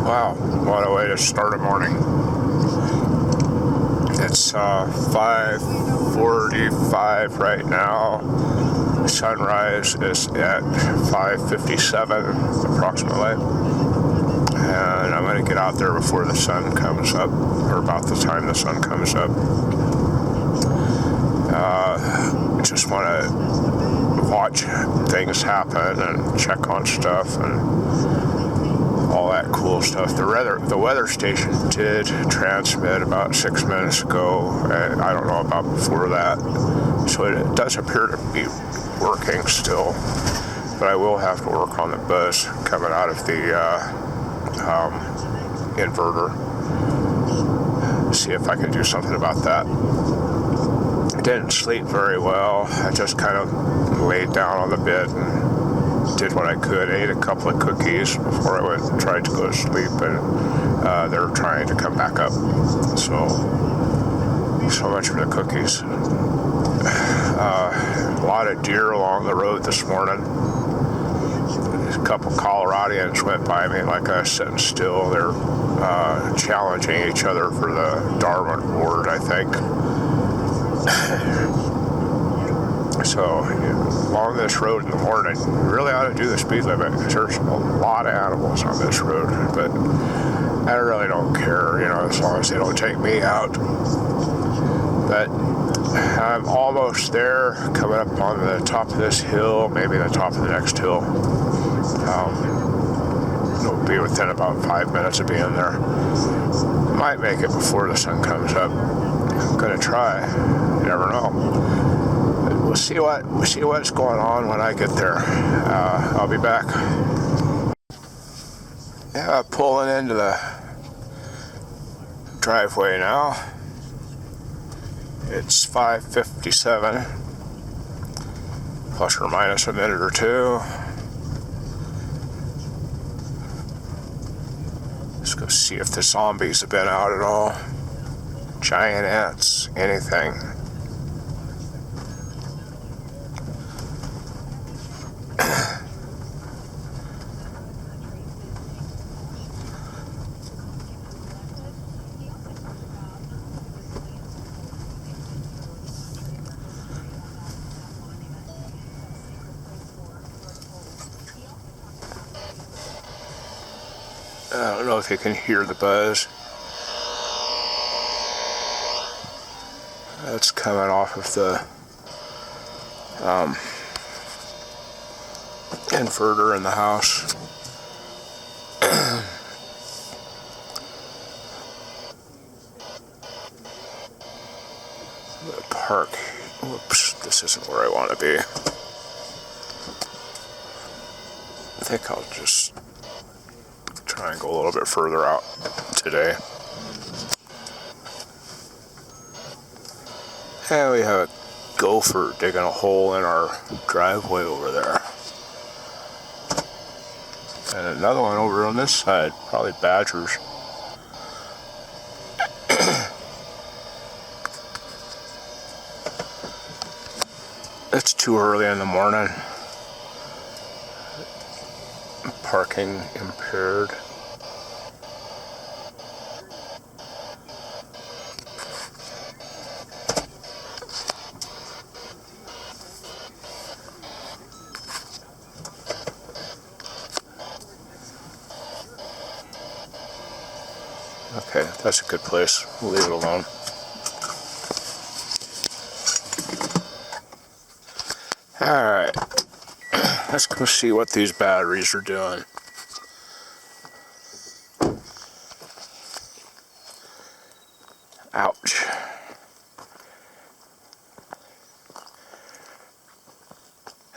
Wow, what a way to start a morning. It's 5:45 right now. Sunrise is at 5:57 approximately. And I'm going to get out there before the sun comes up, or about the time the sun comes up. Just want to watch things happen and check on stuff and all that cool stuff. The weather station did transmit about 6 minutes ago, and I don't know about before that. So it does appear to be working still, but I will have to work on the buzz coming out of the inverter. See if I can do something about that. I didn't sleep very well. I just kind of laid down on the bed and did what I could. Ate a couple of cookies before I tried to go to sleep, and they're trying to come back up. So much for the cookies. A lot of deer along the road this morning. A couple Coloradians went by me like I was sitting still. They're challenging each other for the Darwin Award, I think. So, along this road in the morning, you really ought to do the speed limit, because there's a lot of animals on this road, but I really don't care, as long as they don't take me out. But I'm almost there, coming up on the top of this hill, maybe the top of the next hill. It'll be within about 5 minutes of being there. Might make it before the sun comes up. I'm gonna try. You never know. We'll see what's going on when I get there. I'll be back. Yeah, pulling into the driveway now. It's 5:57, plus or minus a minute or two. Let's go see if the zombies have been out at all. Giant ants, anything. I don't know if you can hear the buzz. That's coming off of the inverter in the house. The park. Whoops, this isn't where I want to be. I think I'll just try and go a little bit further out today. And we have a gopher digging a hole in our driveway over there. And another one over on this side, probably badgers. It's too early in the morning. Parking impaired. Okay, that's a good place. We'll leave it alone. Alright, let's go see what these batteries are doing. Ouch.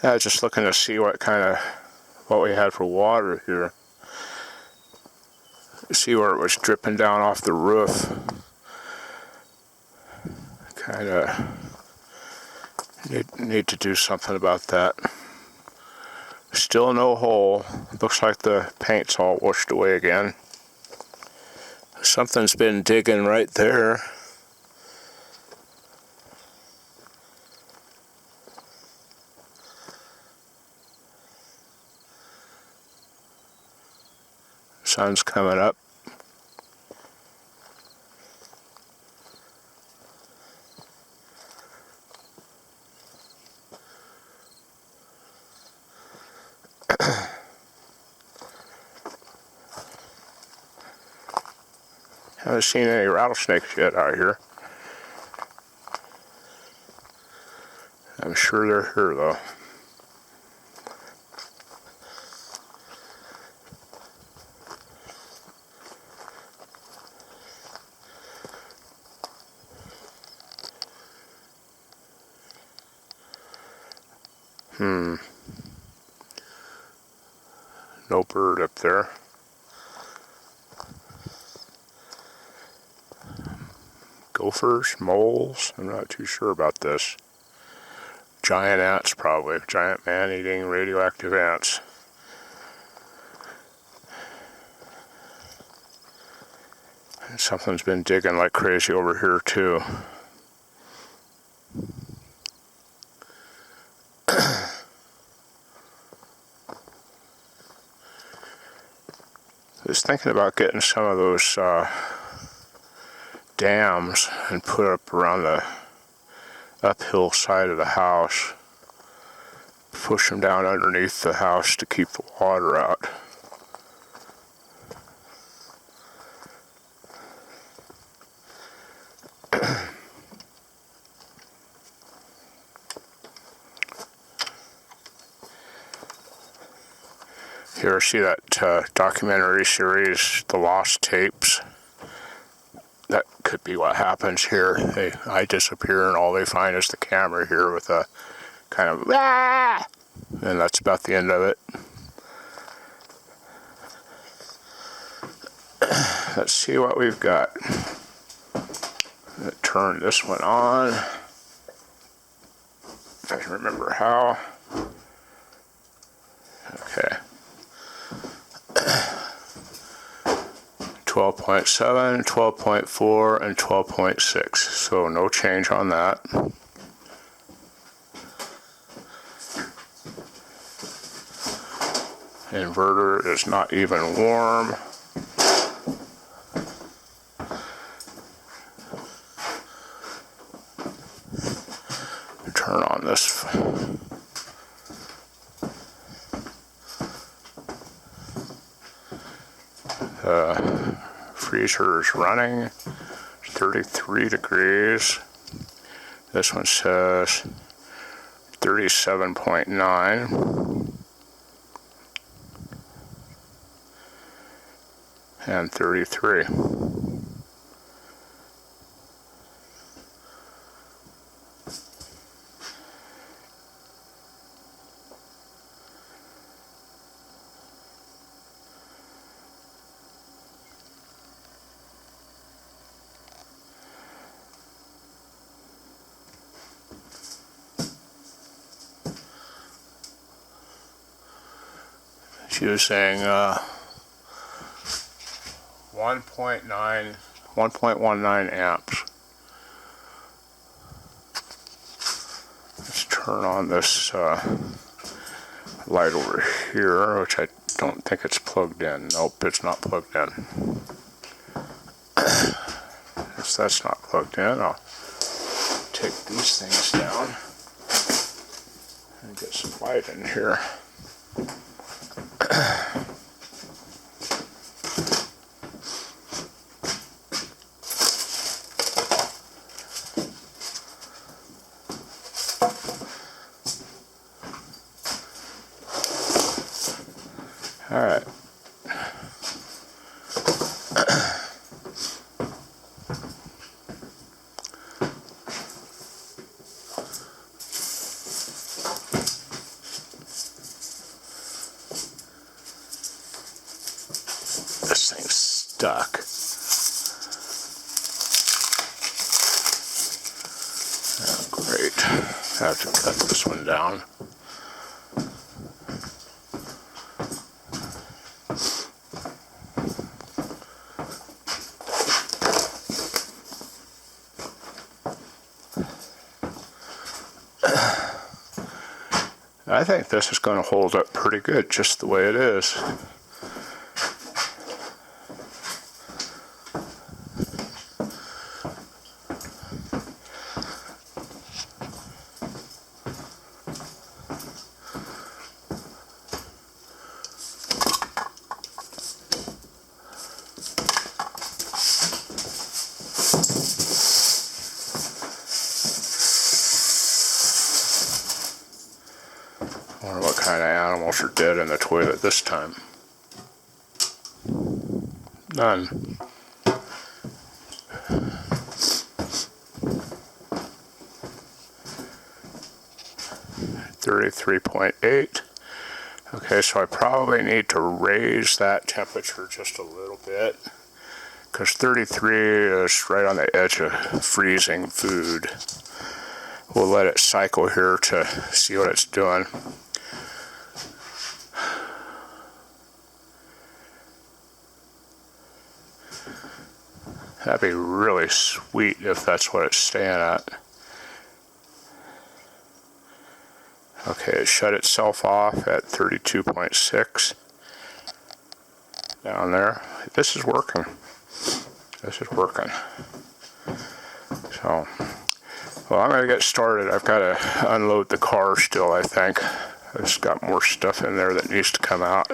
I was just looking to see what we had for water here. See where it was dripping down off the roof. Need to do something about that. Still no hole. Looks like the paint's all washed away again. Something's been digging right there. Sun's coming up. Haven't seen any rattlesnakes yet out here. I'm sure they're here though. No bird up there. Gophers, moles, I'm not too sure about this. Giant ants probably, giant man-eating radioactive ants. And something's been digging like crazy over here too. I was thinking about getting some of those dams and put up around the uphill side of the house. Push them down underneath the house to keep the water out. You ever see that documentary series, The Lost Tapes? That could be what happens here. I disappear and all they find is the camera here with a kind of ah! And that's about the end of it. Let's see what we've got. Turn this one on. If I can remember how. Okay. 12.7, 12.4, and 12.6. So no change on that. Inverter is not even warm. Turn on this. Freezer is running, 33 degrees. This one says 37.9 and 33. She was saying 1.19 amps. Let's turn on this light over here, which I don't think it's plugged in. Nope, it's not plugged in. If that's not plugged in, I'll take these things down and get some light in here. All right. This thing's stuck. Oh, great. I have to cut this one down. I think this is going to hold up pretty good just the way it is. dead in the toilet this time. None. $33.8. Okay, so I probably need to raise that temperature just a little bit, because 33 is right on the edge of freezing food. We'll let it cycle here to see what it's doing. That'd be really sweet if that's what it's staying at. Okay, it shut itself off at 32.6 down there. This is working. This is working. So, well, I'm going to get started. I've got to unload the car still, I think. I've just got more stuff in there that needs to come out.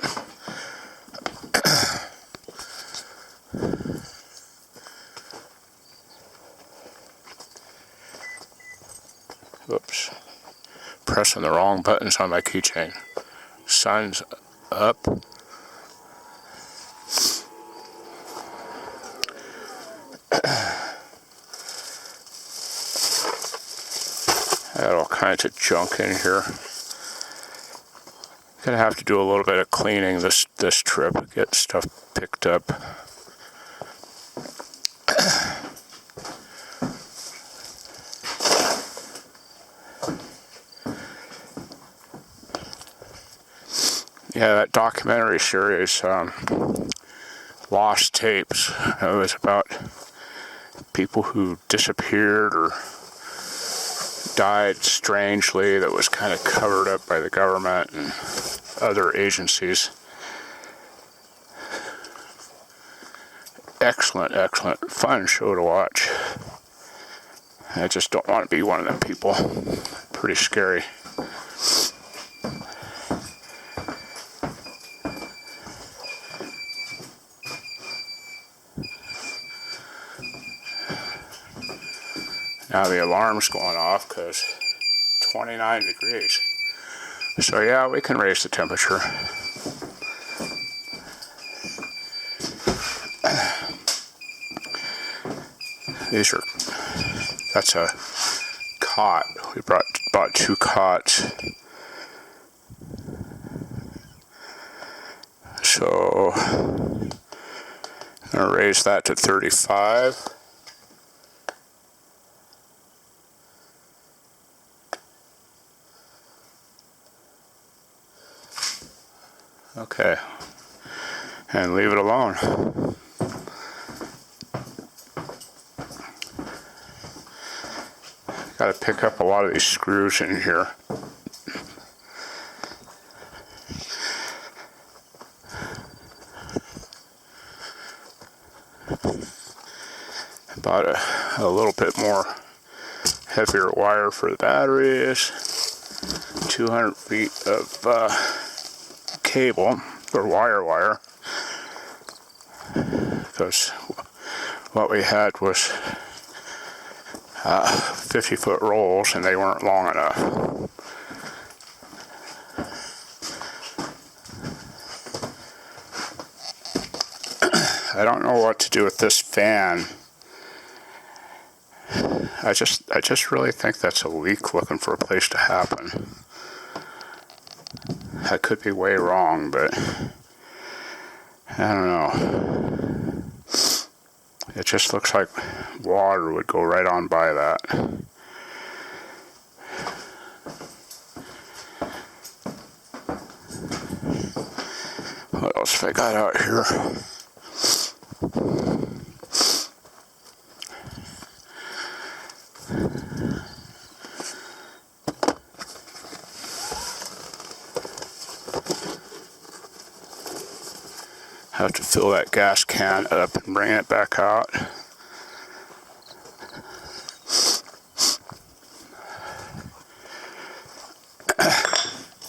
Oops. Pressing the wrong buttons on my keychain. Sun's up. I got all kinds of junk in here. Gonna have to do a little bit of cleaning this trip, get stuff picked up. Yeah, that documentary series, Lost Tapes, it was about people who disappeared or died strangely, that was kind of covered up by the government and other agencies. Excellent, excellent, fun show to watch. I just don't want to be one of them people. Pretty scary. Now the alarm's going off because 29 degrees. So yeah, we can raise the temperature. That's a cot. We bought 2 cots. So I'm gonna raise that to 35. Okay, and leave it alone. Got to pick up a lot of these screws in here. Bought a little bit more heavier wire for the batteries. 200 feet of cable or wire, because what we had was 50-foot rolls and they weren't long enough. I don't know what to do with this fan. I just really think that's a leak looking for a place to happen. I could be way wrong, but I don't know. It just looks like water would go right on by that. What else have I got out here? Have to fill that gas can up and bring it back out.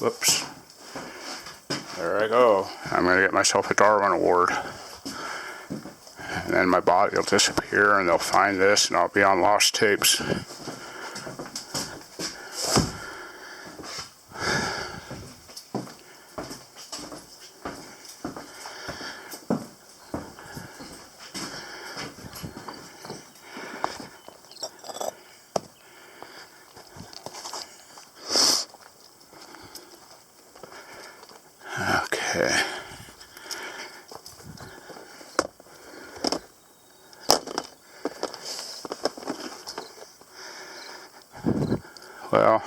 Whoops. There I go. I'm going to get myself a Darwin Award. And then my body will disappear and they'll find this and I'll be on Lost Tapes. well,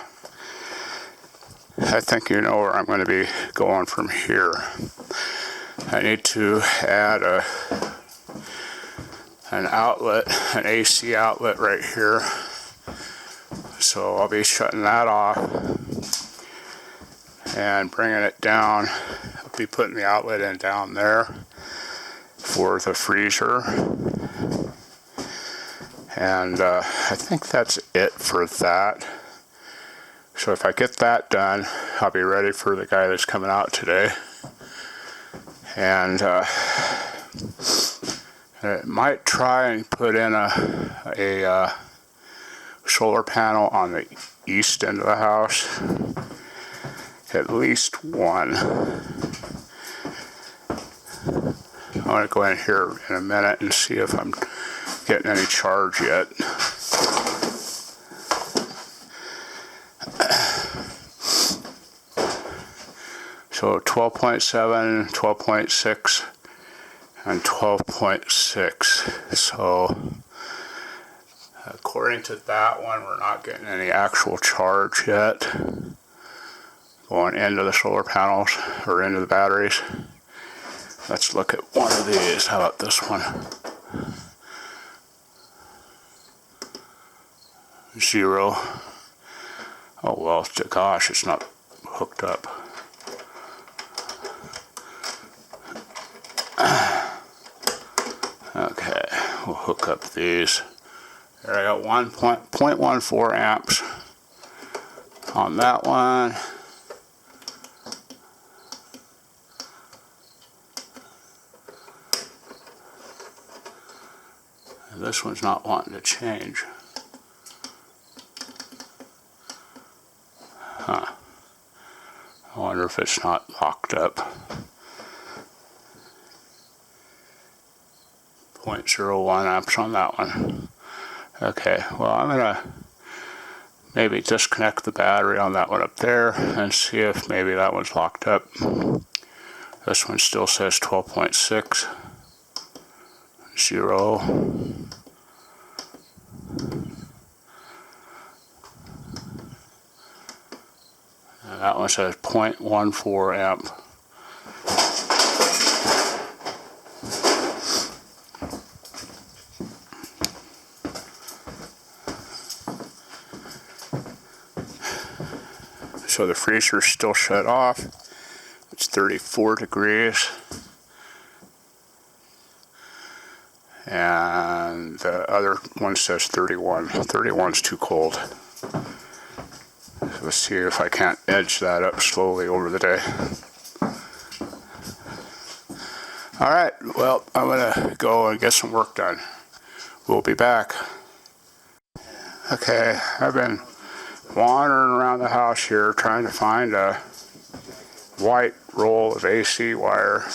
I think you know where I'm going to be going from here. I need to add an outlet, an AC outlet right here. So I'll be shutting that off and bringing it down. I'll be putting the outlet in down there for the freezer. And I think that's it for that. So if I get that done, I'll be ready for the guy that's coming out today. And I might try and put in a solar panel on the east end of the house. At least one. I'm going to go in here in a minute and see if I'm getting any charge yet. So 12.7, 12.6, and 12.6. So according to that one, we're not getting any actual charge yet going into the solar panels or into the batteries. Let's look at one of these. How about this one? 0. Oh well, gosh, it's not hooked up. Okay, we'll hook up these. There, I got 1.14 amps on that one. And this one's not wanting to change. Huh. I wonder if it's not locked up. 0.01 amps on that one. Okay, well, I'm going to maybe disconnect the battery on that one up there and see if maybe that one's locked up. This one still says 12.6. 0. And that one says 0.14 amp. So the freezer's still shut off. It's 34 degrees. And the other one says 31. 31's too cold. So let's see if I can't edge that up slowly over the day. Alright, well, I'm going to go and get some work done. We'll be back. Okay, I've been wandering around the house here trying to find a white roll of AC wire,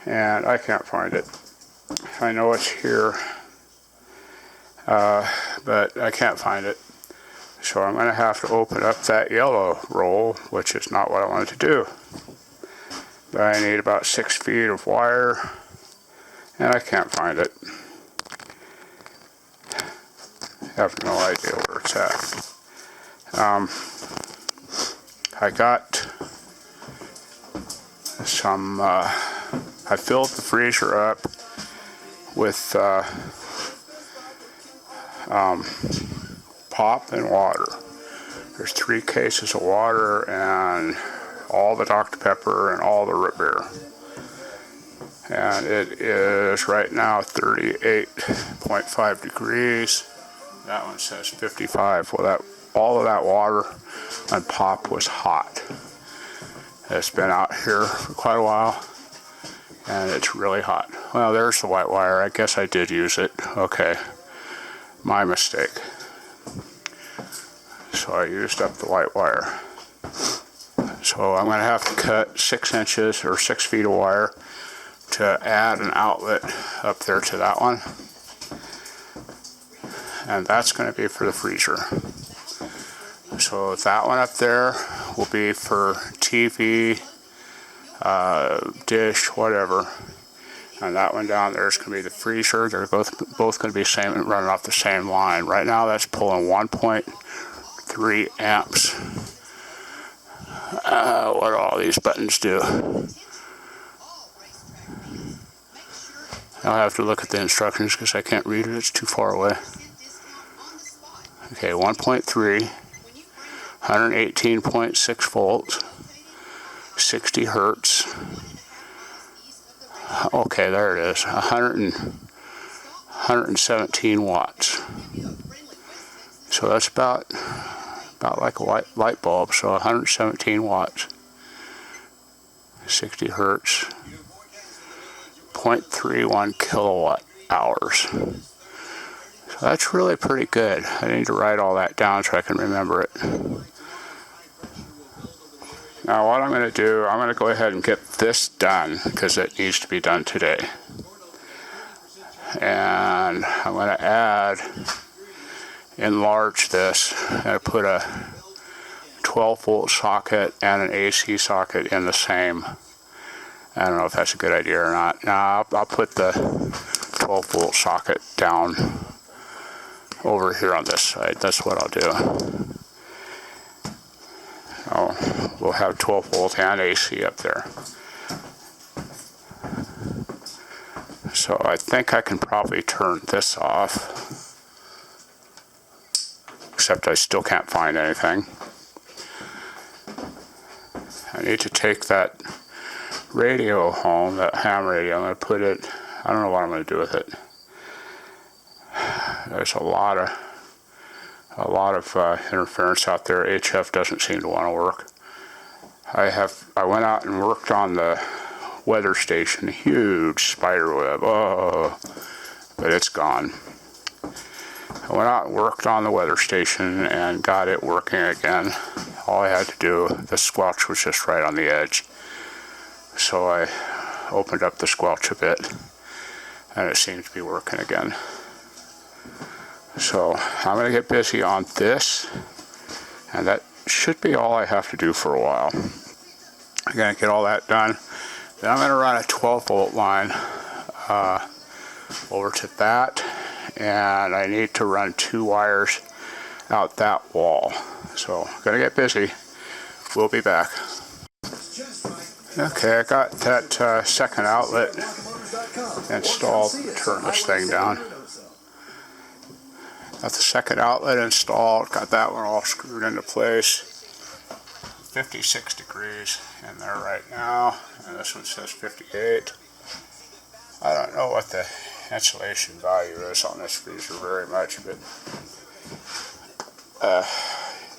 and I can't find it. I know it's here, but I can't find it. So I'm going to have to open up that yellow roll, which is not what I wanted to do. But I need about 6 feet of wire, and I can't find it. I have no idea where it's at. I got some, I filled the freezer up with pop and water. There's 3 cases of water and all the Dr. Pepper and all the root beer. And it is right now 38.5 degrees. That one says 55. Well, all of that water and pop was hot. It's been out here for quite a while, and it's really hot. Well, there's the white wire. I guess I did use it. Okay, my mistake. So I used up the white wire. So I'm going to have to cut 6 inches or 6 feet of wire to add an outlet up there to that one. And that's going to be for the freezer. So that one up there will be for TV, dish, whatever. And that one down there is going to be the freezer. They're both going to be running off the same line. Right now that's pulling 1.3 3 amps. What do all these buttons do? I'll have to look at the instructions because I can't read it. It's too far away. Okay, 1.3, 118.6 volts, 60 hertz. Okay, there it is. 117 watts. So that's about like a light bulb. So 117 watts, 60 hertz, 0.31 kilowatt hours. So that's really pretty good. I need to write all that down so I can remember it. Now what I'm going to do, I'm going to go ahead and get this done because it needs to be done today. And I'm going to enlarge this and put a 12 volt socket and an AC socket in the same. I don't know if that's a good idea or not. Now I'll put the 12 volt socket down over here on this side. That's what I'll do. We'll have 12 volt and AC up there. So I think I can probably turn this off. Except I still can't find anything. I need to take that radio home, that ham radio. I'm going to put it, I don't know what I'm going to do with it. There's a lot of interference out there. HF doesn't seem to want to work. I went out and worked on the weather station, huge spider web. Oh, but it's gone. I went out and worked on the weather station and got it working again. All I had to do, the squelch was just right on the edge. So I opened up the squelch a bit and it seems to be working again. So I'm going to get busy on this, and that should be all I have to do for a while. I'm going to get all that done. Then I'm going to run a 12 volt line over to that, and I need to run 2 wires out that wall. So I'm going to get busy. We'll be back. Okay, I got that second outlet installed. Turn this thing down. Got the second outlet installed, got that one all screwed into place. 56 degrees in there right now, and this one says 58. I don't know what the insulation value is on this freezer very much, but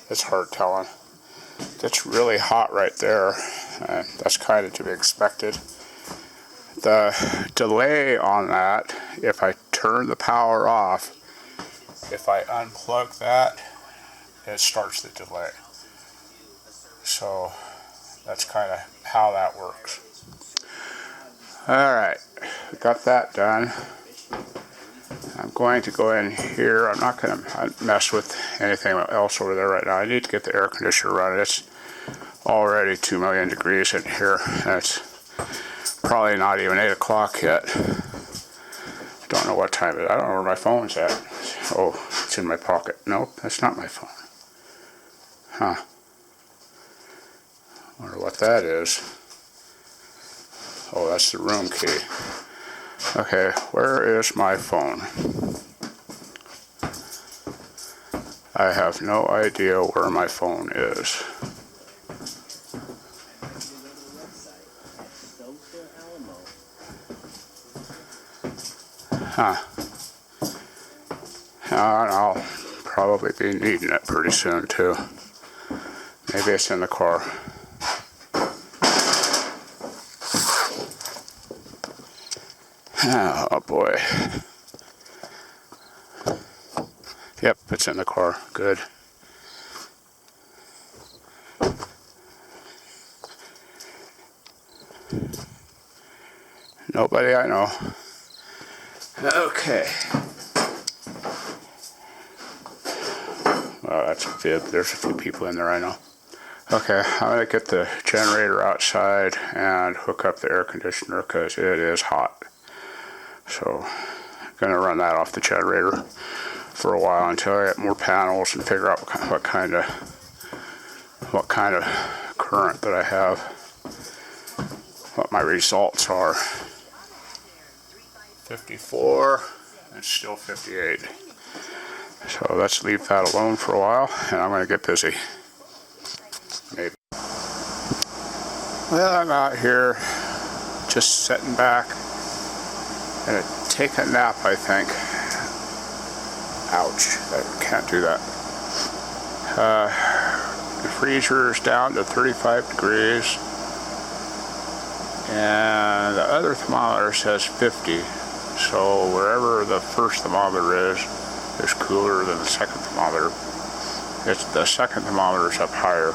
it's hard telling. It's really hot right there. That's kind of to be expected. The delay on that, if I turn the power off, if I unplug that, it starts the delay. So that's kind of how that works. Alright, got that done. I'm going to go in here. I'm not going to mess with anything else over there right now. I need to get the air conditioner running. It's already 2 million degrees in here. And it's probably not even 8 o'clock yet. Don't know what time it is. I don't know where my phone's at. Oh, it's in my pocket. Nope, that's not my phone. Huh. Wonder what that is. Oh, that's the room key. Okay, where is my phone? I have no idea where my phone is. Huh. And I'll probably be needing it pretty soon too. Maybe it's in the car. Oh boy. Yep, it's in the car. Good. Nobody I know. Okay. Well, that's a fib. There's a few people in there I know. Okay, I'm going to get the generator outside and hook up the air conditioner because it is hot. So I'm going to run that off the generator. for a while until I get more panels and figure out what kind of current that I have, what my results are. 54 and still 58. So let's leave that alone for a while, and I'm going to get busy. Maybe. Well, I'm out here just sitting back and take a nap, I think. Ouch, I can't do that. The freezer is down to 35 degrees, and the other thermometer says 50. So wherever the first thermometer is cooler than the second thermometer. The second thermometer is up higher.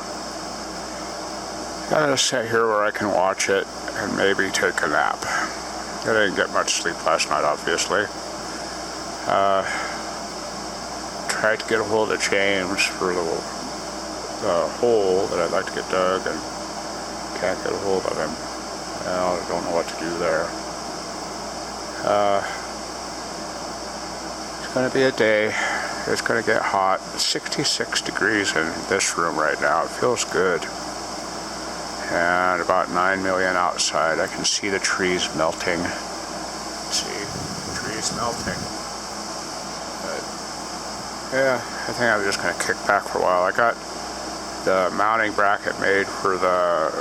I'm gonna sit here where I can watch it and maybe take a nap. I didn't get much sleep last night, obviously. Tried to get a hold of James for the hole that I'd like to get dug, and can't get a hold of him. Well, I don't know what to do there. It's going to be a day. It's going to get hot. It's 66 degrees in this room right now. It feels good. And about 9 million outside. I can see the trees melting. See, trees melting. But yeah, I think I'm just going to kick back for a while. I got the mounting bracket made for the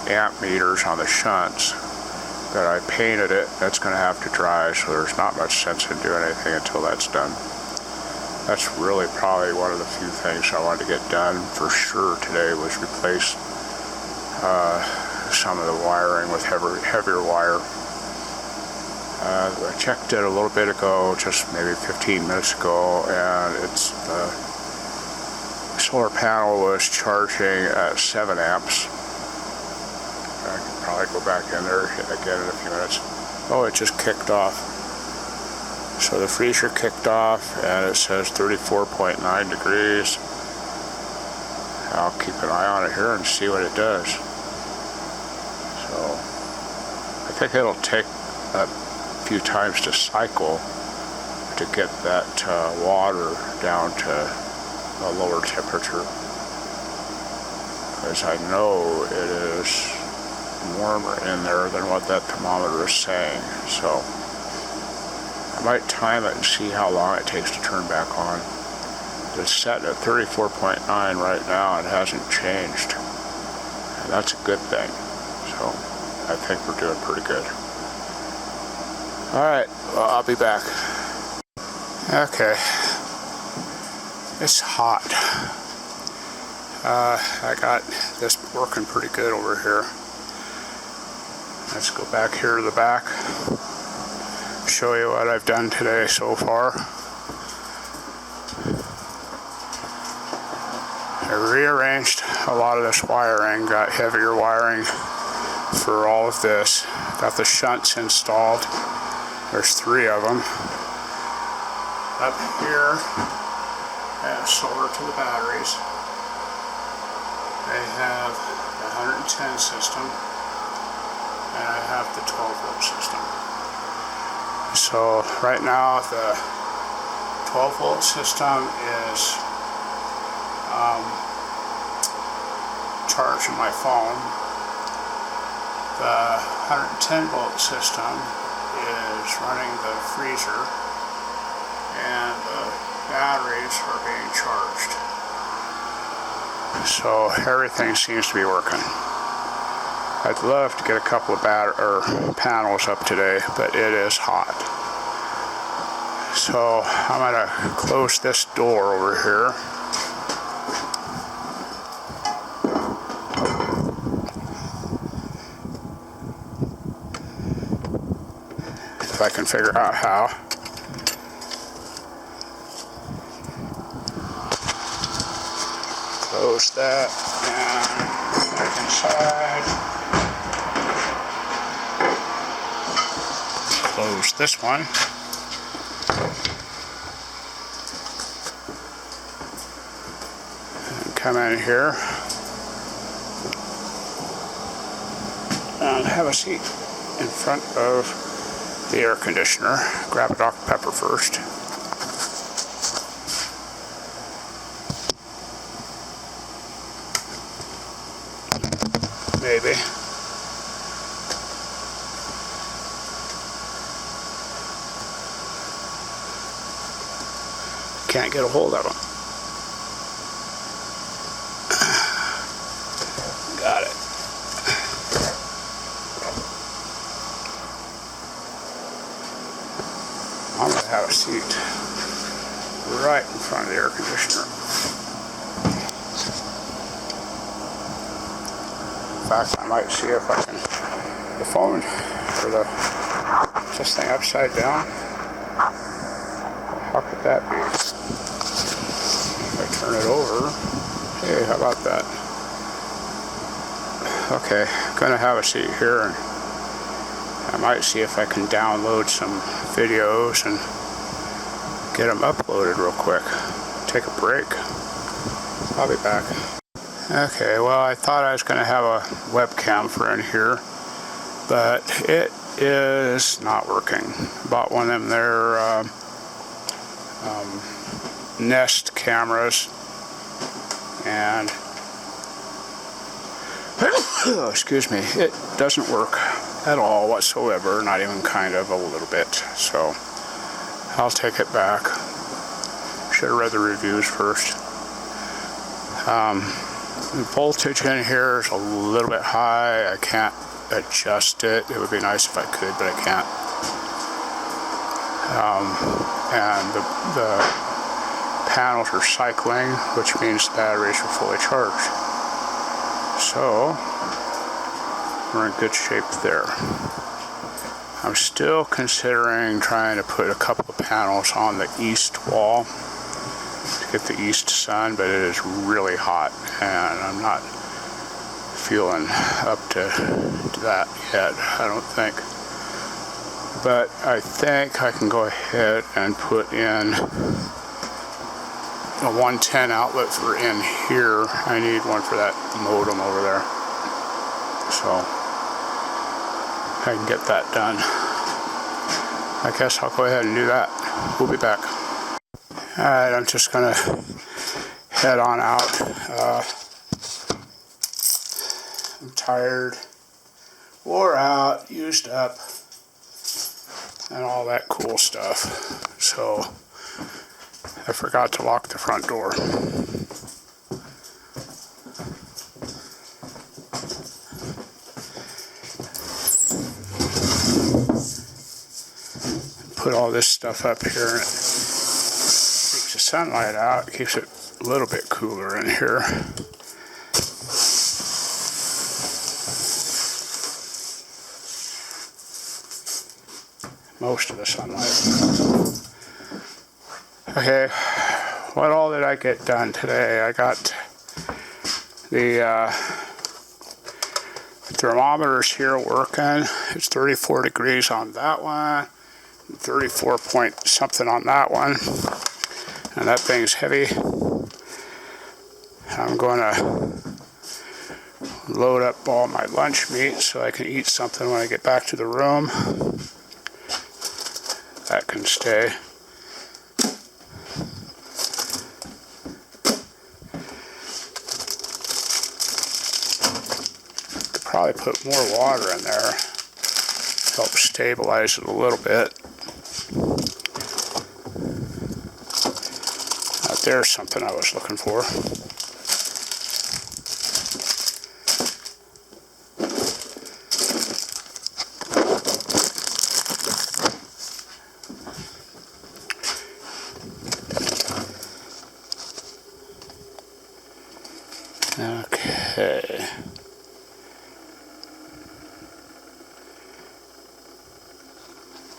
amp meters on the shunts, but I painted it. That's going to have to dry, so there's not much sense in doing anything until that's done. That's really probably one of the few things I wanted to get done for sure today, was replace some of the wiring with heavier wire. I checked it a little bit ago, just maybe 15 minutes ago, and it's the solar panel was charging at 7 amps. I can probably go back in there again in a few minutes. Oh, it just kicked off. So the freezer kicked off, and it says 34.9 degrees. I'll keep an eye on it here and see what it does. So I think it'll take a few times to cycle to get that water down to a lower temperature, because I know it is warmer in there than what that thermometer is saying. So I might time it and see how long it takes to turn back on. It's set at 34.9 right now and hasn't changed, and that's a good thing. So I think we're doing pretty good. Alright, well, I'll be back. Okay, it's hot. I got this working pretty good over here. Let's go back here to the back, show you what I've done today so far. I rearranged a lot of this wiring, got heavier wiring for all of this. Got the shunts installed. There's 3 of them. Up here, I have solar to the batteries. I have the 110 system, and I have the 12-volt system. So right now the 12-volt system is charging my phone. The 110-volt system is running the freezer, and the batteries are being charged. So everything seems to be working. I'd love to get a couple of panels up today, but it is hot. So I'm going to close this door over here. If I can figure out how. Close that and back inside. Close this one. And come in here and have a seat in front of the air conditioner. Grab a Dr. Pepper first. can't get a hold of them. Got it. I'm going to have a seat right in front of the air conditioner. In fact, I might see if I can, the phone, or this thing upside down. How could that be? If I turn it over, hey, how about that? Okay, I'm going to have a seat here, and I might see if I can download some videos and get them uploaded real quick. Take a break. I'll be back. Okay, well, I thought I was going to have a webcam for in here, but it is not working. Bought one of them there Nest cameras, and excuse me, it doesn't work at all whatsoever, not even kind of, a little bit. So I'll take it back. Should have read the reviews first. The voltage in here is a little bit high. I can't adjust it. It would be nice if I could, but I can't. And the panels are cycling, which means the batteries are fully charged. So we're in good shape there. I'm still considering trying to put a couple of panels on the east wall to get the east sun, but it is really hot and I'm not feeling up to that yet, I don't think. But I think I can go ahead and put in a 110 outlet for in here. I need one for that modem over there, so I can get that done. I guess I'll go ahead and do that. We'll be back. Alright, I'm just gonna head on out. I'm tired, wore out, used up, and all that cool stuff. So I forgot to lock the front door. Put all this stuff up here, and it keeps the sunlight out, it keeps it a little bit cooler in here. Most of the sunlight. Okay, what all did I get done today? I got the thermometers here working. It's 34 degrees on that one, 34 point something on that one, and that thing's heavy. I'm going to load up all my lunch meat so I can eat something when I get back to the room. That can stay. Could probably put more water in there, help stabilize it a little bit. There's something I was looking for. Okay.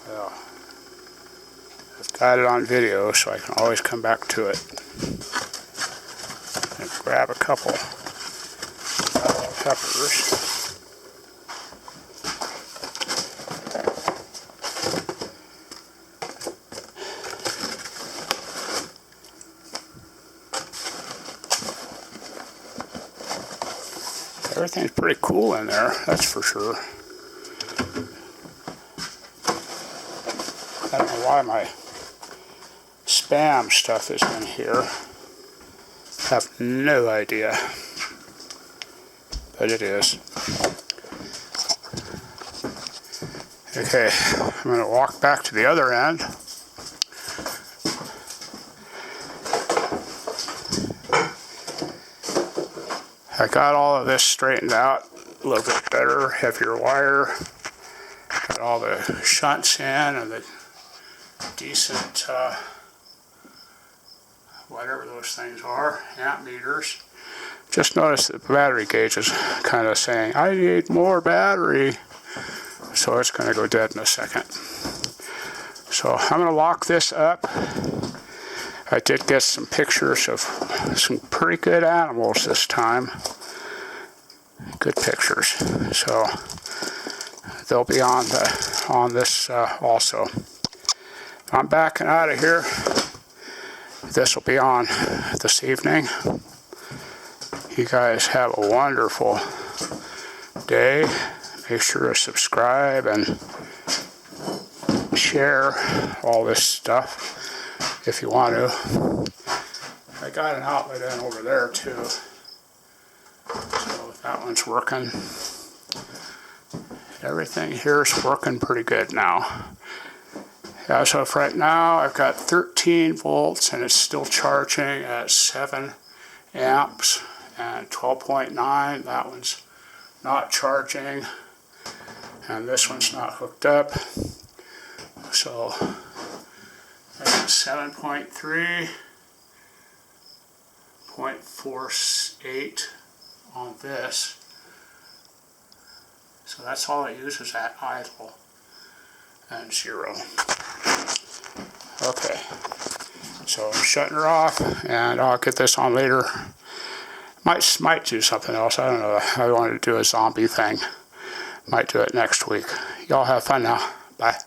Well, I've got it on video, so I can always come back to it and grab a couple peppers. Everything's pretty cool in there, that's for sure. I don't know why my Spam stuff is in here. I have no idea, but it is. Okay, I'm going to walk back to the other end. I got all of this straightened out a little bit better, heavier wire. Got all the shunts in and the decent, whatever those things are, amp meters. Just noticed that the battery gauge is kind of saying, I need more battery. So it's going to go dead in a second. So I'm going to lock this up. I did get some pictures of some pretty good animals this time. Good pictures. So they'll be on this also. I'm backing out of here. This will be on this evening. You guys have a wonderful day. Make sure to subscribe and share all this stuff if you want to. I got an outlet in over there too. So that one's working. Everything here is working pretty good now. As of right now, I've got 13 volts and it's still charging at 7 amps and 12.9. That one's not charging and this one's not hooked up. So that's 7.3, 0.48 on this. So that's all it uses at idle and 0. Okay, so I'm shutting her off and I'll get this on later. Might do something else. I don't know. I wanted to do a zombie thing. Might do it next week. Y'all have fun now. Bye.